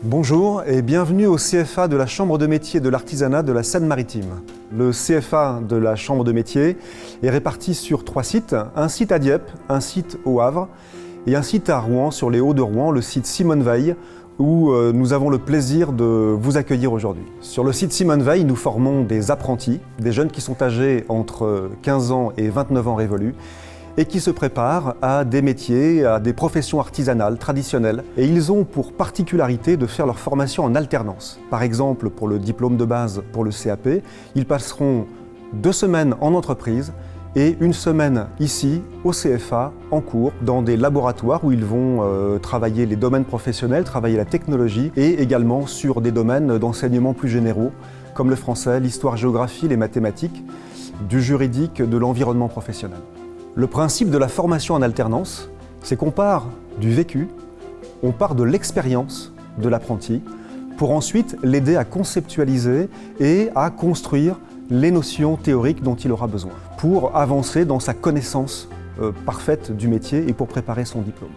Bonjour et bienvenue au CFA de la Chambre de métier de l'artisanat de la Seine-Maritime. Le CFA de la Chambre de métier est réparti sur 3 sites, un site à Dieppe, un site au Havre et un site à Rouen, sur les Hauts de Rouen, le site Simone Veil, où nous avons le plaisir de vous accueillir aujourd'hui. Sur le site Simone Veil, nous formons des apprentis, des jeunes qui sont âgés entre 15 ans et 29 ans révolus, et qui se préparent à des métiers, à des professions artisanales, traditionnelles. Et ils ont pour particularité de faire leur formation en alternance. Par exemple, pour le diplôme de base, pour le CAP, ils passeront 2 semaines en entreprise et 1 semaine ici, au CFA, en cours, dans des laboratoires où ils vont travailler les domaines professionnels, travailler la technologie et également sur des domaines d'enseignement plus généraux, comme le français, l'histoire-géographie, les mathématiques, du juridique, de l'environnement professionnel. Le principe de la formation en alternance, c'est qu'on part du vécu, on part de l'expérience de l'apprenti pour ensuite l'aider à conceptualiser et à construire les notions théoriques dont il aura besoin pour avancer dans sa connaissance parfaite du métier et pour préparer son diplôme.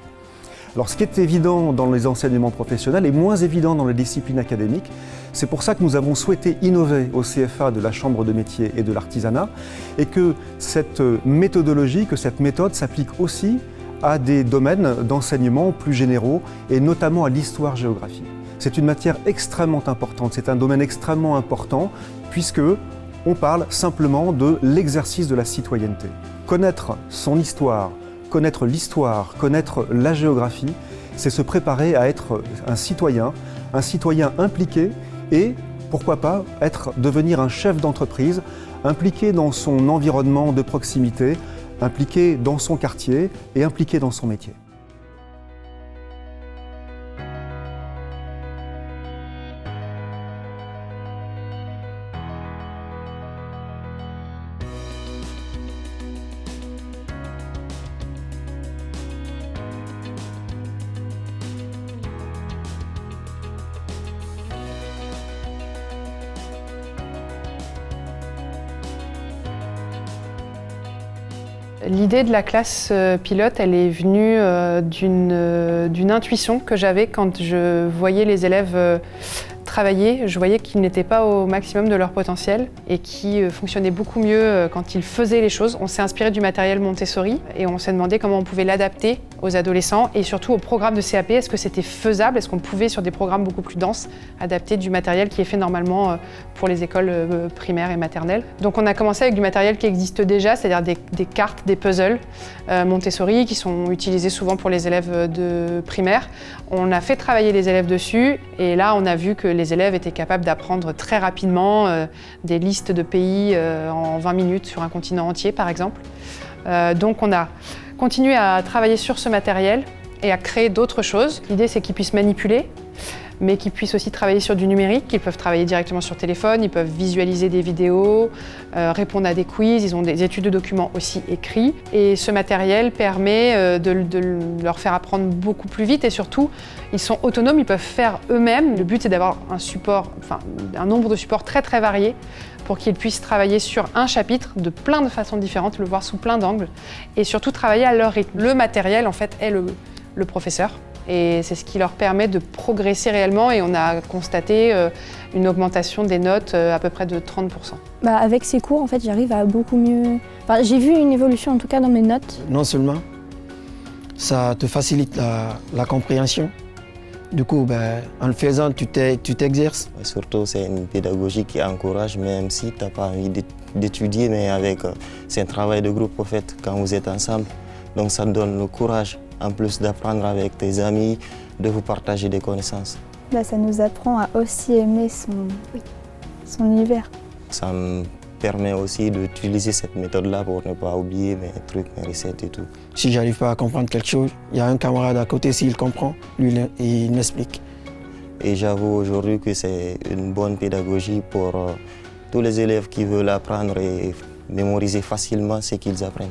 Alors ce qui est évident dans les enseignements professionnels est moins évident dans les disciplines académiques. C'est pour ça que nous avons souhaité innover au CFA de la Chambre de métier et de l'artisanat et que cette méthodologie, que cette méthode s'applique aussi à des domaines d'enseignement plus généraux et notamment à l'histoire-géographie. C'est une matière extrêmement importante, c'est un domaine extrêmement important puisque on parle simplement de l'exercice de la citoyenneté. Connaître son histoire, connaître l'histoire, connaître la géographie, c'est se préparer à être un citoyen impliqué et, pourquoi pas, devenir un chef d'entreprise, impliqué dans son environnement de proximité, impliqué dans son quartier et impliqué dans son métier. L'idée de la classe pilote, elle est venue d'une intuition que j'avais quand je voyais les élèves travailler. Je voyais qu'ils n'étaient pas au maximum de leur potentiel et qui fonctionnaient beaucoup mieux quand ils faisaient les choses. On s'est inspiré du matériel Montessori et on s'est demandé comment on pouvait l'adapter aux adolescents et surtout au programme de CAP. Est-ce que c'était faisable? Est-ce qu'on pouvait, sur des programmes beaucoup plus denses, adapter du matériel qui est fait normalement pour les écoles primaires et maternelles? Donc on a commencé avec du matériel qui existe déjà, c'est-à-dire des cartes, des puzzles Montessori qui sont utilisés souvent pour les élèves de primaire. On a fait travailler les élèves dessus et là on a vu que les élèves étaient capables d'apprendre très rapidement des listes de pays en 20 minutes sur un continent entier par exemple. Donc on a continué à travailler sur ce matériel et à créer d'autres choses. L'idée c'est qu'ils puissent manipuler, mais qu'ils puissent aussi travailler sur du numérique, qu'ils peuvent travailler directement sur téléphone, ils peuvent visualiser des vidéos, répondre à des quiz, ils ont des études de documents aussi écrits. Et ce matériel permet de leur faire apprendre beaucoup plus vite et surtout, ils sont autonomes, ils peuvent faire eux-mêmes. Le but c'est d'avoir un nombre de supports très très variés pour qu'ils puissent travailler sur un chapitre de plein de façons différentes, le voir sous plein d'angles et surtout travailler à leur rythme. Le matériel en fait est le professeur. Et c'est ce qui leur permet de progresser réellement et on a constaté une augmentation des notes à peu près de 30%. Avec ces cours, en fait, j'arrive à beaucoup mieux... j'ai vu une évolution en tout cas dans mes notes. Non seulement ça te facilite la compréhension, du coup, en le faisant, tu t'exerces. Surtout, c'est une pédagogie qui encourage, même si tu n'as pas envie d'étudier, mais c'est un travail de groupe en fait, quand vous êtes ensemble. Donc ça te donne le courage. En plus d'apprendre avec tes amis, de vous partager des connaissances. Ça nous apprend à aussi aimer son univers. Ça me permet aussi d'utiliser cette méthode-là pour ne pas oublier mes trucs, mes recettes et tout. Si j'arrive pas à comprendre quelque chose, il y a un camarade à côté, s'il comprend, lui, il m'explique. Et j'avoue aujourd'hui que c'est une bonne pédagogie pour tous les élèves qui veulent apprendre et mémoriser facilement ce qu'ils apprennent.